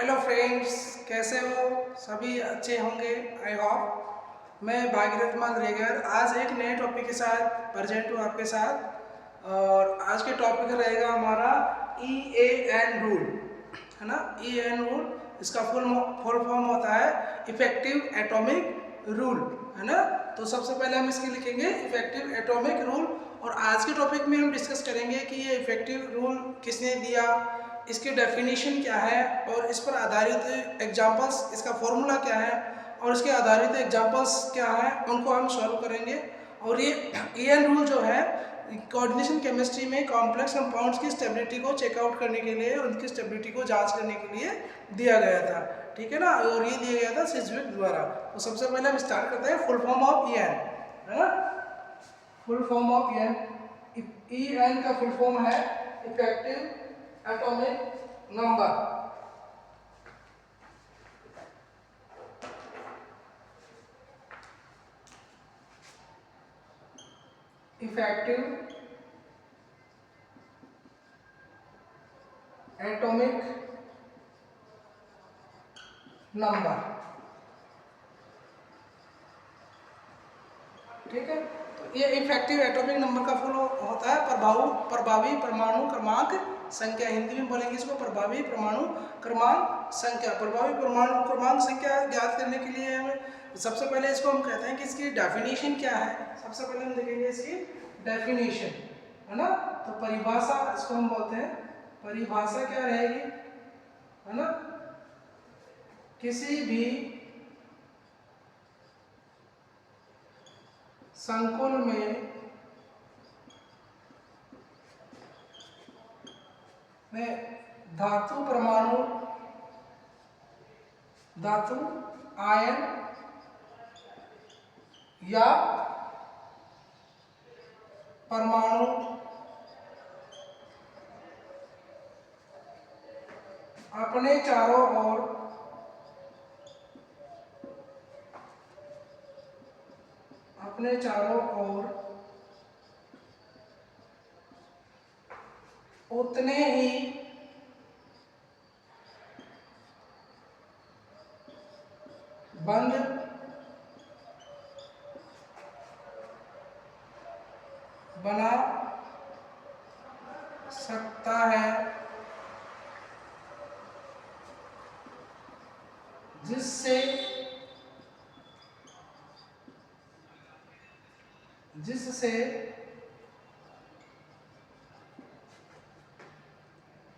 Hello friends, कैसे हो? सभी अच्छे होंगे आई होप। मैं भागीरथ मान रेगर आज एक नए टॉपिक के साथ प्रेजेंट हूँ आपके साथ। और आज के टॉपिक रहेगा हमारा EAN रूल, है ना। EAN रूल, इसका फुल फॉर्म होता है इफेक्टिव एटॉमिक रूल, है ना। तो सबसे पहले हम इसकी लिखेंगे इफेक्टिव एटॉमिक रूल। और आज के टॉपिक में हम डिस्कस करेंगे कि ये इफेक्टिव रूल किसने दिया, इसकी डेफिनेशन क्या है, और इस पर आधारित एग्जांपल्स, इसका फॉर्मूला क्या है और इसके आधारित एग्जांपल्स क्या है, उनको हम सॉल्व करेंगे। और ये EAN रूल जो है कोऑर्डिनेशन केमिस्ट्री में कॉम्प्लेक्स कंपाउंड्स की स्टेबिलिटी को चेकआउट करने के लिए, उनकी स्टेबिलिटी को जांच करने के लिए दिया गया था, ठीक है ना। और ये दिया गया था सिज्विक द्वारा। तो सबसे पहले हम स्टार्ट करते हैं फुल फॉर्म ऑफ EAN, है ना। फुल फॉर्म ऑफ EAN का फुल फॉर्म है effective atomic number. Effective atomic number, ठीक है। तो ये इफेक्टिव एटॉमिक नंबर का फुल होता है प्रभावी परमाणु क्रमांक संख्या। हिंदी में बोलेंगे इसको प्रभावी परमाणु क्रमांक संख्या। प्रभावी परमाणु क्रमांक संख्या ज्ञात करने के लिए हमें सबसे पहले इसको हम कहते हैं कि इसकी डेफिनेशन क्या है। सबसे पहले हम देखेंगे इसकी डेफिनेशन, है ना। तो परिभाषा इसको हम बोलते हैं, परिभाषा क्या रहेगी, है ना। किसी भी संकुल में धातु परमाणु, धातु आयन या परमाणु अपने चारों ओर उतने ही बंद बना सकता है जिससे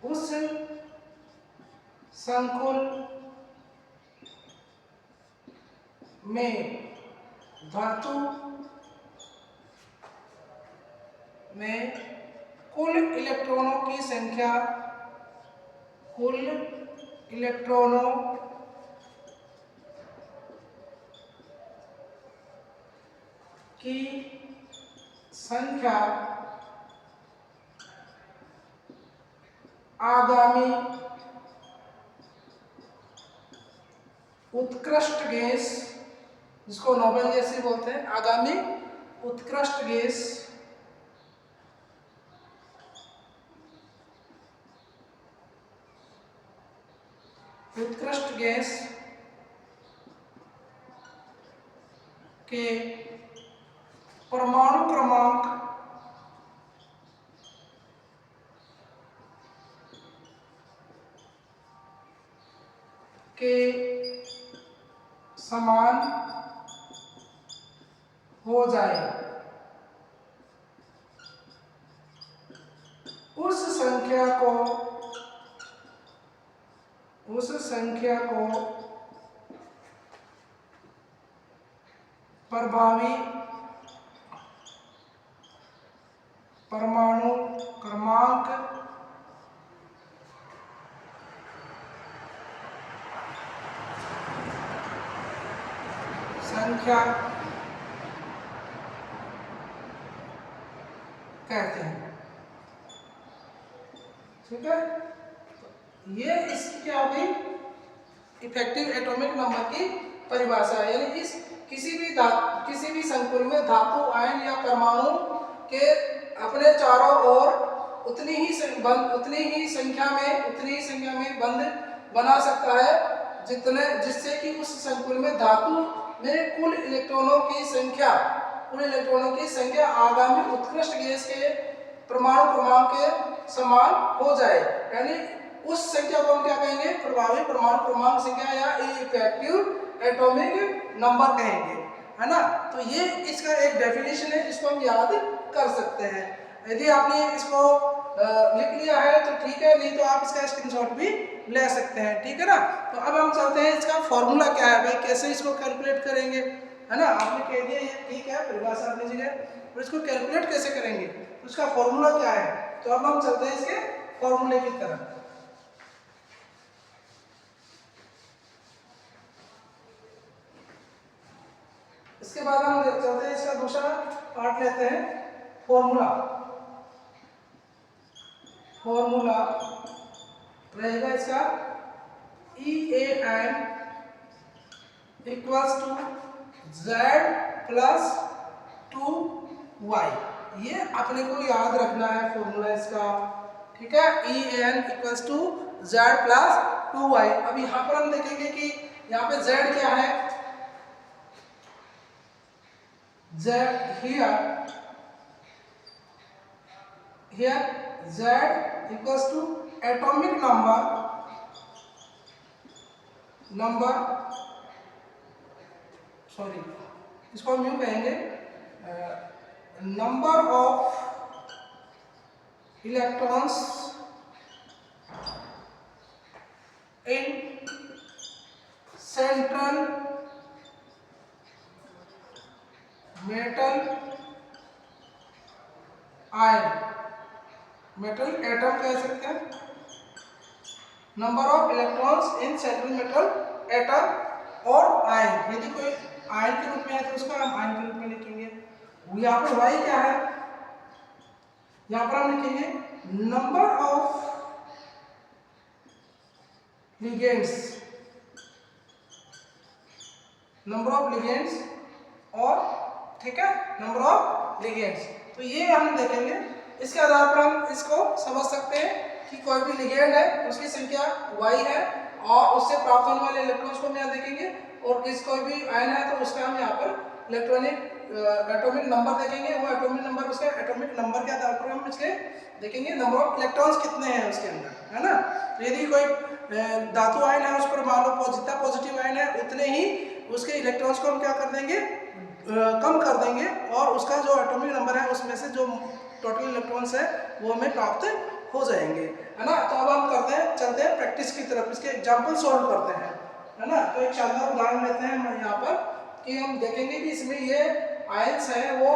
उस संकुल में धातु में कुल इलेक्ट्रॉनों की संख्या, कुल इलेक्ट्रॉनों की संख्या आगामी उत्कृष्ट गैस, जिसको नोबेल गैस भी बोलते हैं, आगामी उत्कृष्ट गैस के परमाणु क्रमांक के समान हो जाए, उस संख्या को प्रभावी परमाणु क्रमांक संख्या कहते हैं, ठीक है। ये इसकी क्या हो गई, इफेक्टिव एटॉमिक नंबर की परिभाषा है। यानी इस किसी भी संकुल में धातु आयन या परमाणु के अपने चारों ओर उतनी ही संख्या में बंद बना सकता है जिससे कि उस संकुल में धातु में कुल इलेक्ट्रॉनों की संख्या आगामी उत्कृष्ट गैस के परमाणु क्रमांक के समान हो जाए। यानी उस संख्या को हम क्या कहेंगे, प्रभावी परमाणु क्रमांक संख्या या इफेक्टिव एटॉमिक नंबर कहेंगे, है ना। तो ये इसका एक डेफिनेशन है जिसको हम याद कर सकते हैं। यदि आपने इसको लिख लिया है तो ठीक है, नहीं तो आप इसका स्क्रीनशॉट भी ले सकते हैं, ठीक है ना। तो अब हम चलते हैं इसका फॉर्मूला क्या है भाई, कैसे इसको कैलकुलेट करेंगे, है ना। आपने कह दिया ये ठीक है, परिभाषा अपनी जगह, और इसको कैलकुलेट कैसे करेंगे, तो उसका फॉर्मूला क्या है। तो अब हम चलते हैं इसके फॉर्मूले की तरफ। इसके बाद हम चलते हैं इसका दूसरा पार्ट लेते हैं, फॉर्मूला रहेगा इसका EAN equals to Z plus 2Y। ये अपने को याद रखना है फॉर्मूला इसका, ठीक है। EAN equals to Z plus 2Y। अब यहाँ पर हम देखेंगे कि यहाँ पे Z क्या है, Z here Z equals to atomic number sorry इसको हम यूं कहेंगे, number of electrons in central metal ion, metal atom कह सकते हैं, number of electrons in central metal atom और आयन। यदि कोई आयन के रूप में है तो उसका हम आयन के रूप में लिखेंगे। यहाँ पर वाई क्या है, यहाँ पर हम लिखेंगे नंबर ऑफ लिगेंड्स, और ठीक है, नंबर ऑफ लिगेंड्स। तो ये हम देखेंगे, इसके आधार पर हम इसको समझ सकते हैं कि कोई भी लिगेंड है उसकी संख्या y है और उससे प्राप्त होने वाले इलेक्ट्रॉन्स को हम यहाँ देखेंगे, और कोई भी आयन है तो उसका हम यहाँ पर एटॉमिक नंबर देखेंगे। वो एटॉमिक नंबर, उसका एटॉमिक नंबर के आधार पर हम इसके देखेंगे नंबर ऑफ इलेक्ट्रॉन्स कितने हैं उसके अंदर, है ना। तो यदि कोई धातु आयन है उस पर मान लो जितना पॉजिटिव आयन है उतने ही उसके इलेक्ट्रॉन्स को हम क्या कर देंगे, कम कर देंगे, और उसका जो एटॉमिक नंबर है उसमें से जो टोटल इलेक्ट्रॉन्स है वो हमें प्राप्त हो जाएंगे, है ना। तो अब हम चलते हैं प्रैक्टिस की तरफ, इसके एग्जांपल सॉल्व करते हैं, है ना। तो एक शानदार उदाहरण लेते हैं हम यहाँ पर कि हम देखेंगे कि इसमें ये आयंस है वो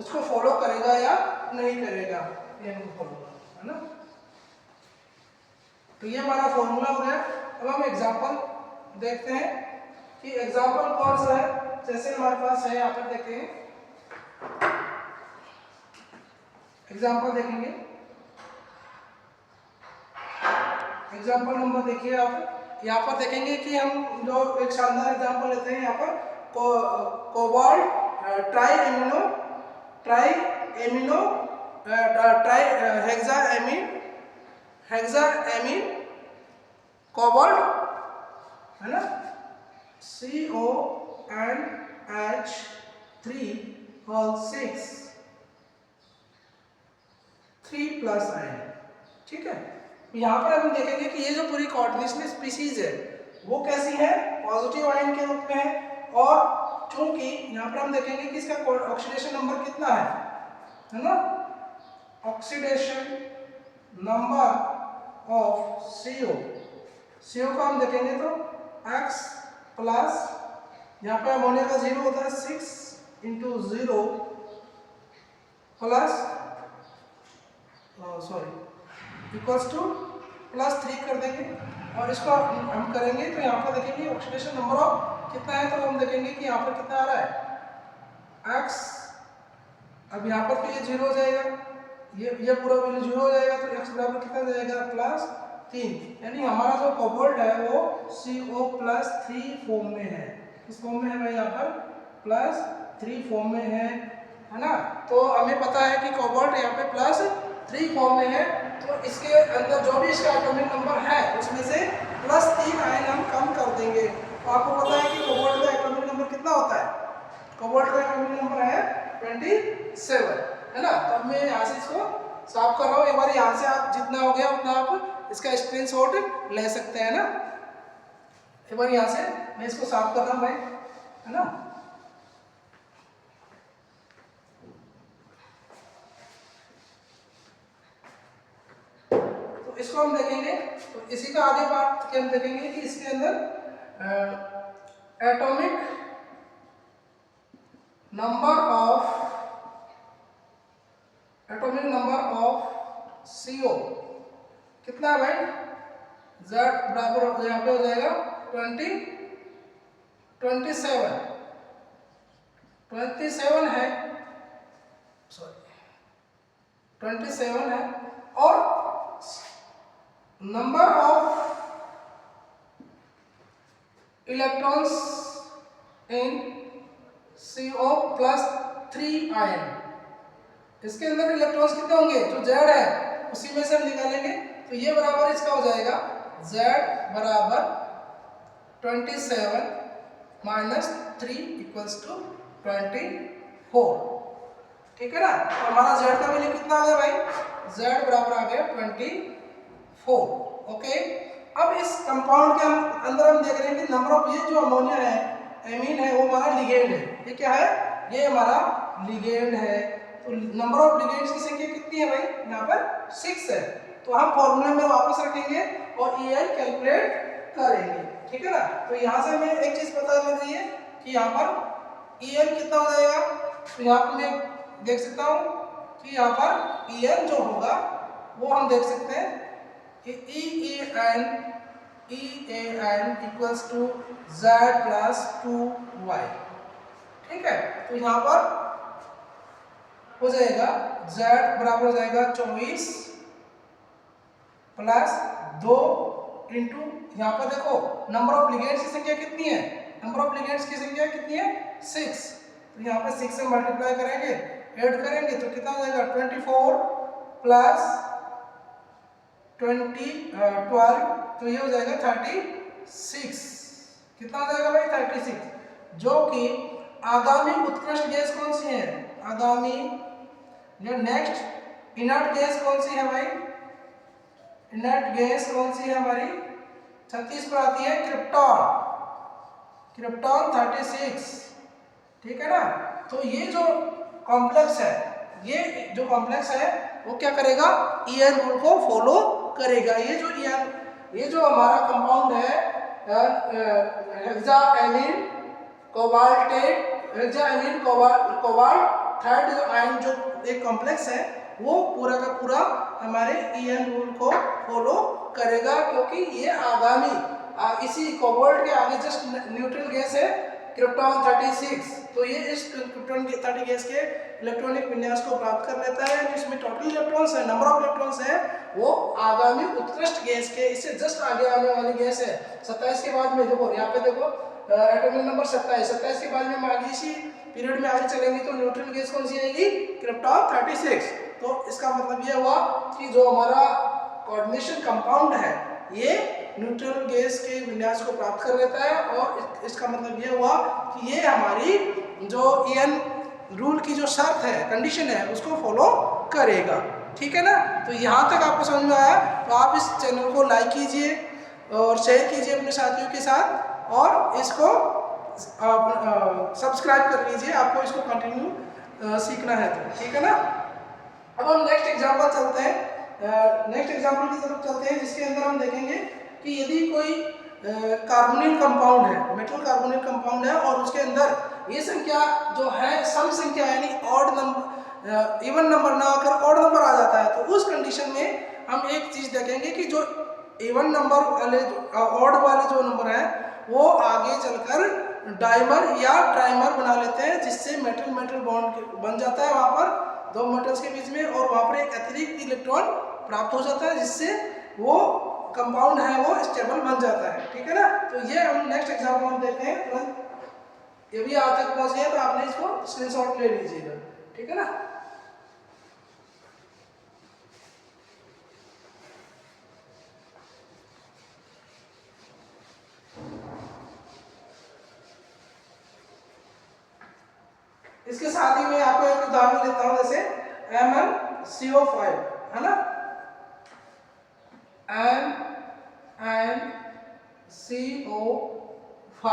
उसको फॉलो करेगा या नहीं करेगा, ये हमको फॉलो, है ना। तो ये हमारा फॉर्मूला हो गया। अब हम एग्जांपल देखते हैं कि एग्जांपल कौन सा है। जैसे हमारे पास है, यहाँ पर देखते हैं एग्जांपल देखेंगे, एग्जांपल नंबर देखिए आप, यहाँ पर देखेंगे कि हम जो एक शानदार एग्जांपल लेते हैं यहाँ पर कोबाल्ट हेक्साएमीन कोबाल्ट, है ना, CONH3 3+ आयन, ठीक है। यहाँ पर हम देखेंगे कि ये जो पूरी कोऑर्डिनेशन स्पीशीज है वो कैसी है, पॉजिटिव आयन के रूप में है, और चूंकि यहाँ पर हम देखेंगे कि इसका ऑक्सीडेशन नंबर कितना है ना, ऑक्सीडेशन नंबर ऑफ CO को हम देखेंगे तो X प्लस, यहाँ पे अमोनिया का 0 होता है 6 × 0 प्लस इक्वल्स टू +3 कर देंगे, और इसको हम करेंगे तो यहाँ पर देखेंगे ऑक्सीडेशन नंबर ऑफ कितना है, तो हम देखेंगे कि यहाँ पर कितना आ रहा है X। अब यहाँ पर तो ये 0 हो जाएगा, ये पूरा वैल्यू 0 हो जाएगा, तो X बराबर कितना जाएगा +3। यानी हमारा जो कोबाल्ट है वो CO+3 फॉर्म में है। किस फॉर्म में है भाई, यहाँ पर +3 फॉर्म में है ना। तो हमें पता है कि कोबाल्ट यहाँ पे 3 फॉर्म में है, तो इसके अंदर जो भी इसका एटॉमिक नंबर है उसमें से प्लस 3 आयन हम कम कर देंगे। तो आपको पता है कि कोबाल्ट का एटॉमिक नंबर कितना होता है? कोबाल्ट का एटॉमिक नंबर है 27, है ना। तो अब मैं यहाँ से इसको साफ कर रहा हूँ। एक बार यहाँ से आप जितना हो गया उतना आप इसका स्क्रीनशॉट ले सकते हैं ना। एक बार यहाँ से मैं इसको साफ कर रहा हूँ भाई, है ना। तो इसको हम देखेंगे, तो इसी का आगे पार्ट के हम देखेंगे कि इसके अंदर एटॉमिक नंबर ऑफ CO कितना है भाई? Z बराबर यहाँ पे हो जाएगा 27 है, सॉरी 27 है। और number of electrons in CO plus 3 ion, इसके अंदर इलेक्ट्रॉन्स कितने होंगे? जो Z है उसी में से हम निकालेंगे। तो ये बराबर इसका हो जाएगा Z बराबर 27 माइनस 3 इक्वल्स टू 24, ठीक है ना। तो हमारा Z का वैल्यू कितना आ गया भाई? Z बराबर आ गया 24, ओके। अब इस कंपाउंड के अंदर हम देख रहे हैं कि नंबर ऑफ, ये जो अमोनिया है, एमीन है, वो हमारा लिगेंड है। ये क्या है? ये हमारा लिगेंड है। तो नंबर ऑफ लिगेंड्स की संख्या कितनी है भाई? यहाँ पर 6 है। तो हम फॉर्मूले में वापस रखेंगे और EN कैलकुलेट करेंगे, ठीक है ना। तो यहाँ से हमें एक चीज पता लग रही है कि यहाँ पर EN कितना हो जाएगा। तो यहाँ पर मैं देख सकता हूँ कि यहाँ पर EN जो होगा वो हम देख सकते हैं कि EAN equals to Z plus 2Y, ठीक है। तो यहाँ पर हो जाएगा Z बराबर हो जाएगा 24 प्लस 2 इंटू, यहाँ पर देखो नंबर ऑफ लिगेंड्स की संख्या कितनी है? नंबर ऑफ लिगेंड्स की संख्या कितनी है? 6। तो यहाँ पर 6 से मल्टीप्लाई करेंगे, ऐड करेंगे तो कितना हो जाएगा? 24 प्लस 12, तो ये हो जाएगा 36। कितना हो जाएगा भाई? 36। जो कि आगामी उत्कृष्ट गैस कौन सी है? आगामी जो नेक्स्ट इनर्ट गैस कौन सी है भाई? इनर्ट गैस कौन सी है हमारी? 36 पर आती है क्रिप्टॉन 36, ठीक है ना। तो ये जो कॉम्प्लेक्स है, ये जो कॉम्प्लेक्स है वो क्या करेगा? EN रूल को फॉलो करेगा। ये जो हमारा कंपाउंड है हेक्साएमिन कोबाल्ट थर्ड जो आयन जो एक कॉम्प्लेक्स है वो पूरा का पूरा हमारे EN रूल को फॉलो करेगा, क्योंकि ये आगामी इसी कोबाल्ट के आगे जस्ट न्यूट्रल गैस है क्रिप्टॉन 36। तो ये इस क्रिप्टॉन 30 गैस के इलेक्ट्रॉनिक विन्यास को प्राप्त कर लेता है। इसमें टोटल इलेक्ट्रॉन्स है, नंबर ऑफ इलेक्ट्रॉन्स है वो आगामी उत्कृष्ट गैस के इससे जस्ट आगे आने वाली गैस है 27 के बाद में। देखो यहाँ पे देखो एटॉमिक नंबर 27 के बाद में हम आगे इसी पीरियड में आगे चलेंगे तो न्यूट्रल गैस कौन सी आएगी? क्रिप्टॉन 36। तो इसका मतलब ये हुआ कि जो हमारा कोऑर्डिनेशन कंपाउंड है ये न्यूट्रल गैस के विन्यास को प्राप्त कर लेता है, और इसका मतलब ये हुआ कि ये हमारी जो EN रूल की जो शर्त है, कंडीशन है, उसको फॉलो करेगा, ठीक है ना। तो यहाँ तक आपको समझ में आया तो आप इस चैनल को लाइक कीजिए और शेयर कीजिए अपने साथियों के साथ, और इसको सब्सक्राइब कर लीजिए, आपको इसको कंटिन्यू सीखना है तो, ठीक है ना। अब हम नेक्स्ट एग्जाम्पल चलते हैं, नेक्स्ट एग्जाम्पल की तरफ चलते हैं, जिसके अंदर हम देखेंगे कि यदि कोई कार्बोनिल कंपाउंड है, मेटल कार्बोनिल कंपाउंड है, और उसके अंदर ये संख्या जो है सम संख्या यानी ऑड नंबर, इवन नंबर ना आकर ऑड नंबर आ जाता है, तो उस कंडीशन में हम एक चीज देखेंगे कि जो इवन नंबर वाले ऑड वाले जो नंबर है वो आगे चलकर डाइमर या ट्राइमर बना लेते हैं, जिससे मेटल मेटल बॉन्ड बन जाता है वहां पर दो मेटल्स के बीच में, और वहां पर एक अतिरिक्त इलेक्ट्रॉन प्राप्त हो जाता है, जिससे वो कंपाउंड है वो स्टेबल बन जाता है, ठीक है ना। तो ये हम नेक्स्ट एग्जाम्पल हम देखते हैं तुरंत। ये भी आज तक पहुंच गया तो आपने इसको स्क्रीनशॉट ले लीजिएगा, ठीक है ना। इसके साथ ही मैं आपको एक उदाहरण लेता हूं, जैसे MnCO5 है ना, MnCO5,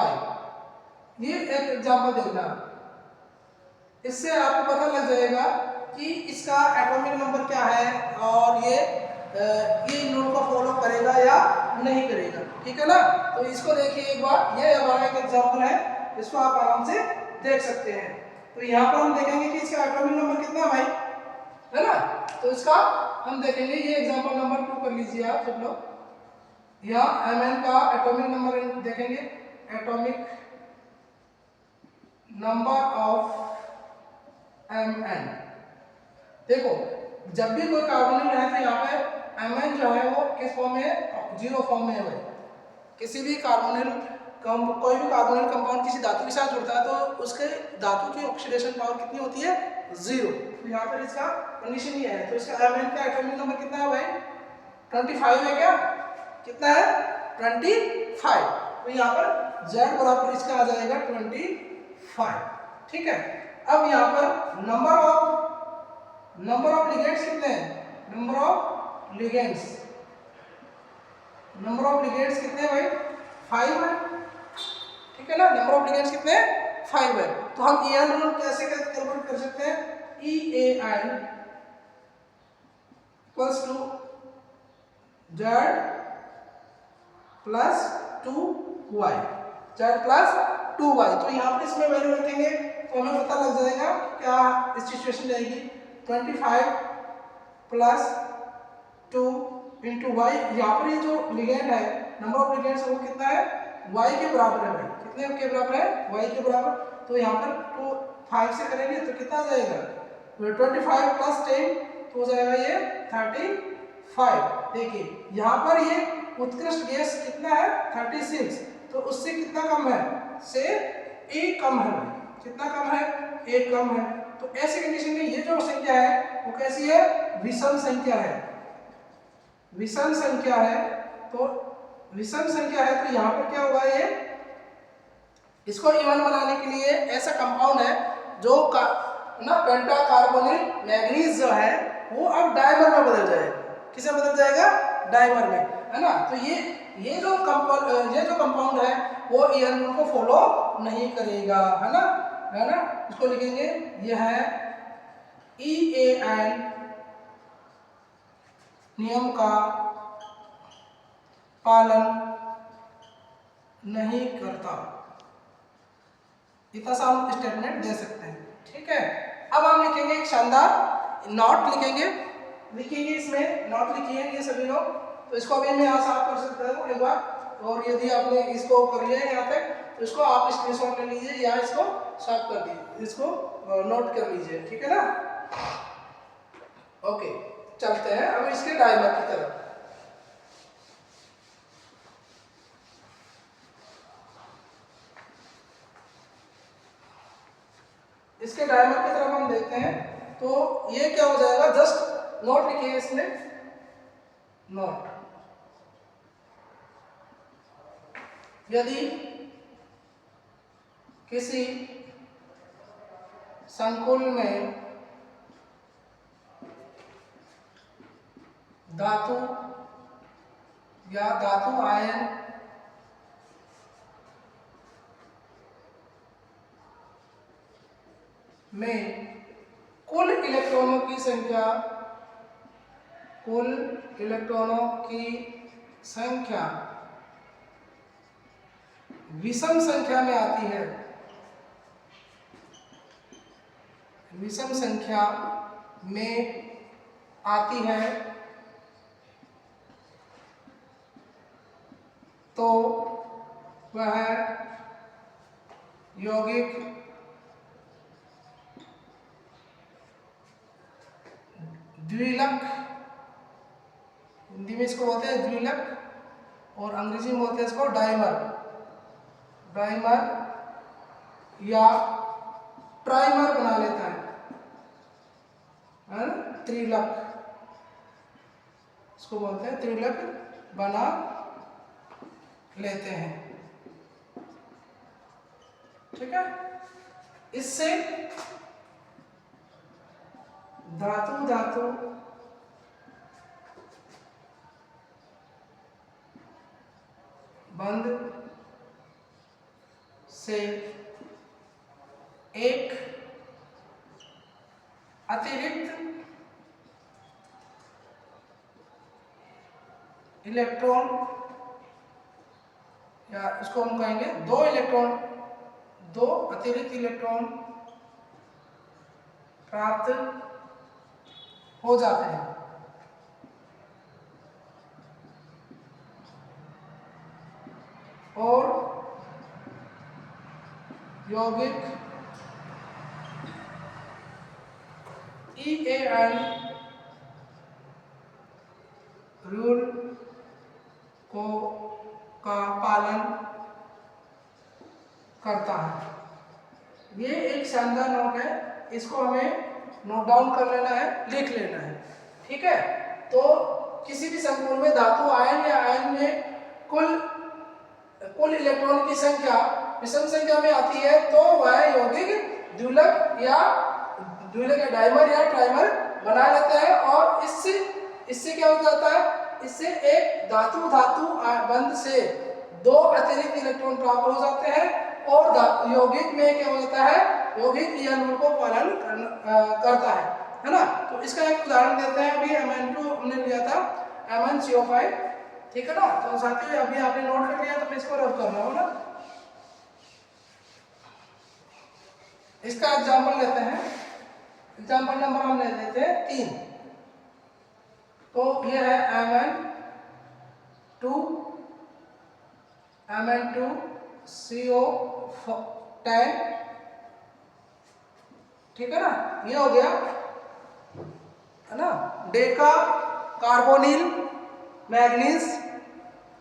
ये एक एग्जांपल देखना। इससे आपको पता लग जाएगा कि इसका एटॉमिक नंबर क्या है और ये रूल को फॉलो करेगा या नहीं करेगा, ठीक है ना। तो इसको देखिए एक बार, ये हमारा एक एग्जांपल है, इसको आप आराम से देख सकते हैं। तो यहाँ पर हम देखेंगे कि इसका एटॉमिक नंबर कितना है भाई, है ना। तो इसका हम देखेंगे, ये एग्जांपल नंबर 2 कर लीजिए आप सब लोग। यहाँ Mn का एटॉमिक नंबर देखेंगे, एटॉमिक नंबर ऑफ Mn। देखो जब भी कोई कार्बोनिल है तो यहाँ पे Mn जो है वो किस फॉर्म में है, 0 फॉर्म में है भाई। किसी भी कार्बोनिल कोई भी कार्बोनिल कंपाउंड किसी धातु के साथ जुड़ता है तो उसके धातु की ऑक्सीडेशन पावर कितनी होती है, 0। तो यहाँ पर इसका कंडीशन ये है। तो इसका Mn का एटॉमिक नंबर कितना है भाई, 25 है क्या, कितना है 25। तो यहाँ पर Z बराबर इसका आ जाएगा 25, ठीक है। अब यहाँ पर नंबर ऑफ लिगेंड्स कितने हैं, नंबर ऑफ लिगेंड्स कितने हैं भाई, 5 है, ठीक है ना। नंबर ऑफ लिगेंड्स कितने हैं, 5 है। तो हम EN रूल कैसे कैलकुलेट कर सकते हैं, EAN equals to Z plus 2y, Z plus 2y। तो यहाँ पर इसमें वैल्यू रखेंगे तो हमें पता लग जाएगा क्या इस सिचुएशन रहेगी, 25 प्लस 2 इंटू वाई। यहाँ पर ये जो लिगेंड है, नंबर ऑफ लिगेंड्स वो कितना है, y के बराबर है भाई, कितने के बराबर है, y के बराबर। तो यहाँ पर 5 से करेंगे तो कितना आ जाएगा, 25 प्लस 10 तो हो जाएगा ये 35। देखिए यहाँ पर ये उत्कृष्ट गैस कितना है, 36, तो उससे कितना कम है, से 1 कम है भाई, कितना कम है, 1 कम है। तो ऐसी कंडीशन में ये जो संख्या है वो कैसी है, विषम संख्या है, विषम संख्या है। तो विषम संख्या है तो यहाँ पर क्या होगा, ये इसको इवन बनाने के लिए ऐसा कंपाउंड है जो पेंटा कार्बोनिल मैंगनीज जो है वो अब डाइमर में बदल जाएगा, किसे बदल जाएगा, डाइमर में, है ना। तो ये जो कंपाउंड है वो EN रूल को फॉलो नहीं करेगा, है ना, इसको लिखेंगे, ये है EAN नियम का पालन नहीं करता, इतना सा हम स्टेटमेंट दे सकते हैं, ठीक है। अब हम लिखेंगे एक शानदार नॉट लिखेंगे इसमें नॉट लिखिए ये सभी लोग। तो इसको अभी मैं यहाँ साफ कर सकता हूँ एक बार, और यदि आपने इसको कर लिया है यहाँ तक तो इसको आप स्क्रीनशॉट ले लीजिए या इसको साफ कर दीजिए, इसको नोट कर लीजिए, ठीक है ना। ओके चलते हैं अब इसके डायमर की तरफ। इसके डायमर की तरफ हम देखते हैं तो ये क्या हो जाएगा, जस्ट नोट लिखिए इसमें, नोट। यदि किसी संकुल में धातु या धातु आयन में कुल इलेक्ट्रॉनों की संख्या विषम संख्या में आती है, विषम संख्या में आती है तो वह यौगिक द्विलक, हिंदी में इसको बोलते हैं द्विलक और अंग्रेजी में बोलते हैं इसको डाइमर या ट्राइमर बना लेता है, त्रिलक, इसको बोलते हैं त्रिलक बना लेते हैं, ठीक है। इससे धातु धातु बंध से एक अतिरिक्त इलेक्ट्रॉन, या इसको हम कहेंगे दो अतिरिक्त इलेक्ट्रॉन प्राप्त हो जाते हैं। और यौगिक EAN रूल का पालन करता है। ये एक शानदार नोट है, इसको हमें नोट डाउन कर लेना है, लिख लेना है, ठीक है। तो किसी भी संकुल में धातु आयन या आयन में कुल इलेक्ट्रॉन की संख्या विषम संख्या में आती है तो वह यौगिक द्विलक या डाइमर या ट्राइमर बना लेता है। और इससे क्या हो जाता है, इससे एक धातु बंध से दो अतिरिक्त इलेक्ट्रॉन प्राप्त हो जाते हैं और यौगिक में क्या हो जाता है, यौगिक EN रूल को पालन करता है ना। तो इसका एक उदाहरण देते हैं। अभी Mn2 हमने लिया था MnCO5, ठीक है ना। तो साथियों अभी आपने नोट कर लिया तो मैं इसको रब कर रहा हूँ ना। इसका एग्जाम्पल लेते हैं, एग्जाम्पल नंबर हम ले लेते हैं 3। तो ये है Mn2 CO10, ठीक है ना। ये हो गया है ना, डेका कार्बोनिल मैग्नीज,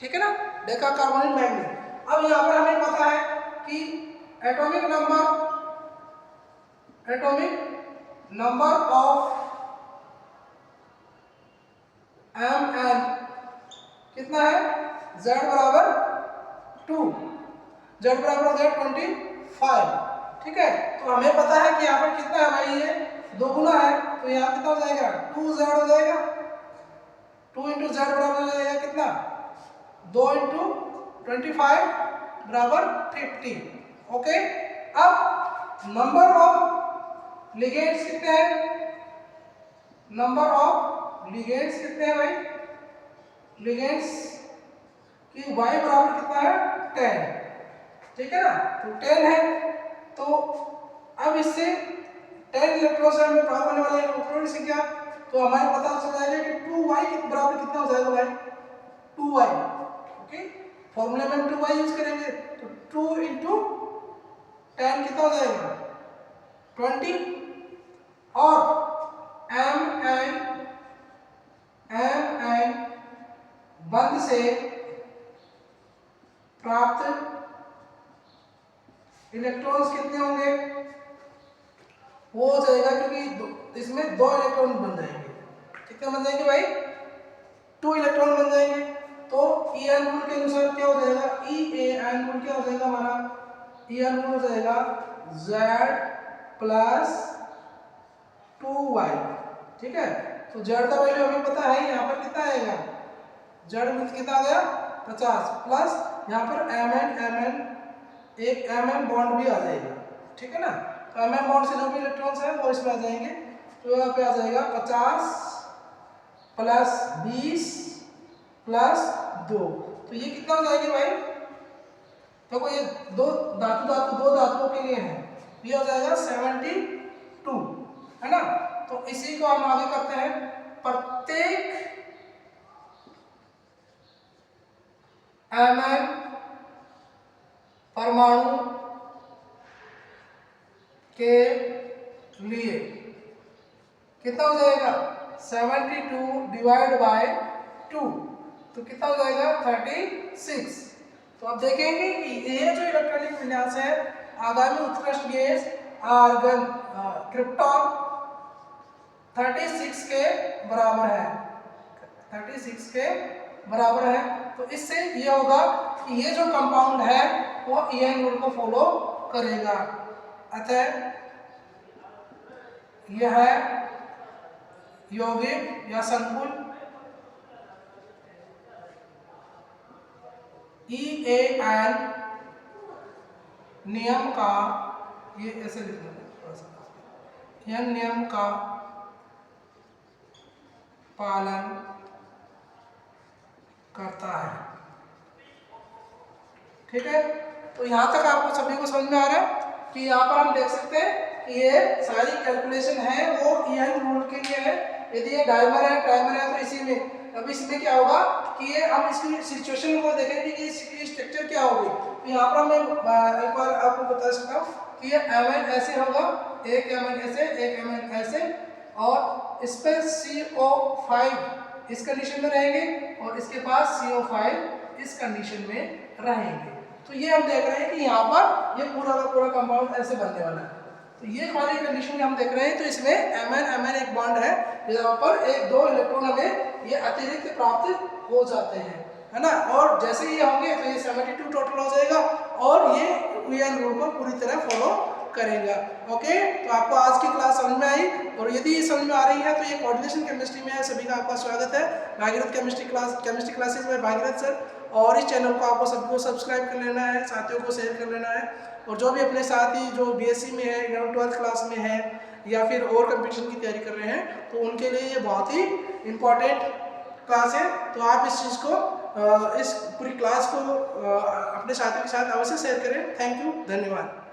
ठीक है ना, डेका कार्बोनिल मैग्नीज। अब यहाँ पर हमें पता है कि एटॉमिक नंबर ऑफ Mn कितना है, Z बराबर 2, Z बराबर हो गया 25, ठीक है। तो हमें पता है कि यहाँ पर कितना है भाई, ये 2 गुना है, तो यहाँ कितना हो जाएगा 2Z हो जाएगा। 2 इंटू Z बराबर हो जाएगा कितना, 2 इंटू 25 बराबर 50, ओके। अब नंबर ऑफ लिगेंड्स कितने हैं, नंबर ऑफ लिगेंड्स कितने हैं भाई, लिगेंड्स की Y बराबर कितना है 10, ठीक है ना। तो 10 है, तो अब इससे 10 इलेक्ट्रॉन से हमें प्राप्त होने वाले इलेक्ट्रॉन की संख्या, तो हमें पता चल जाएगा कि 2Y के बराबर कितना हो जाएगा भाई, 2Y, ओके। फॉर्मूले में 2Y यूज करेंगे तो 2 इंटू 10 कितना हो जाएगा 20, और Mn बंध से प्राप्त इलेक्ट्रॉन्स कितने होंगे, वो हो जाएगा, क्योंकि इसमें 2 इलेक्ट्रॉन बन जाएंगे, कितने बन जाएंगे भाई, 2 इलेक्ट्रॉन बन जाएंगे। तो EN रूल के अनुसार क्या हो जाएगा, EAN रूल क्या हो जाएगा हमारा, EN रूल हो जाएगा Z प्लस 2Y, ठीक है। तो Z का वैल्यू हमें पता है, यहाँ पर कितना आएगा, Z में कितना आ गया 50, प्लस यहाँ पर Mn एक Mn बॉन्ड भी आ जाएगा, ठीक है ना। तो Mn बॉन्ड से जो भी इलेक्ट्रॉन्स है वो इसमें आ जाएंगे, तो यहाँ पे आ जाएगा 50 प्लस 20 प्लस 2, तो ये कितना हो जाएगी भाई, देखो ये दो धातुओं के लिए है, ये हो जाएगा 72, है ना। तो इसी को हम आगे करते हैं, प्रत्येक Mn परमाणु के लिए कितना हो जाएगा 72 डिवाइड बाय 2, तो कितना हो जाएगा 36। तो अब देखेंगे कि ये जो इलेक्ट्रॉनिक विन्यास है, आगामी उत्कृष्ट गैस आर्गन क्रिप्टॉन 36 के बराबर है, 36 के बराबर है। तो इससे ये होगा कि ये जो कंपाउंड है वो EN रूल को फॉलो करेगा। अतः यह है यौगिक या संकुल, EAN नियम का, ये ऐसे लिखना है थोड़ा सा, यह नियम का पालन करता है। ठीक है, तो यहाँ तक आपको सभी को समझ में आ रहा है कि यहाँ पर हम देख सकते हैं कि ये सारी कैलकुलेशन है वो EN रूल के लिए है। यदि ये डायमर है ट्राइमर है तो इसी में, अब इसमें क्या होगा कि ये हम इसकी सिचुएशन को देखेंगे कि इसकी स्ट्रक्चर क्या होगी। तो यहाँ पर मैं एक बार आपको बता सकता हूँ कि ये MN ऐसे होगा, एक MN ऐसे, एक MN ऐसे, और इस पर CO5 इस कंडीशन में रहेंगे और इसके पास CO5 इस कंडीशन में रहेंगे। तो ये हम देख रहे हैं कि यहाँ पर ये पूरा का पूरा कंपाउंड ऐसे बनने वाला है। तो ये वाली कंडीशन हम देख रहे हैं, तो इसमें MN एक बॉन्ड है, यहाँ पर एक दो इलेक्ट्रॉन हमें ये अतिरिक्त प्राप्त हो जाते हैं, है ना। और जैसे ये होंगे तो ये 72 टोटल हो जाएगा और ये EN रूल को पूरी तरह फॉलो करेगा। ओके, तो आपको आज की क्लास समझ में आई, और यदि ये समझ में आ रही है तो ये कोऑर्डिनेशन केमिस्ट्री में है, सभी का आपका स्वागत है। भागीरथ केमिस्ट्री क्लासेस में भागीरथ सर, और इस चैनल को आपको सभी को सब्सक्राइब कर लेना है, साथियों को शेयर कर लेना है, और जो भी अपने साथी जो BSc में है, 11th-12th क्लास में है या फिर और कंपटीशन की तैयारी कर रहे हैं, तो उनके लिए ये बहुत ही इम्पोर्टेंट क्लास है। तो आप इस चीज़ को इस पूरी क्लास को अपने साथियों के साथ अवश्य शेयर करें। थैंक यू, धन्यवाद।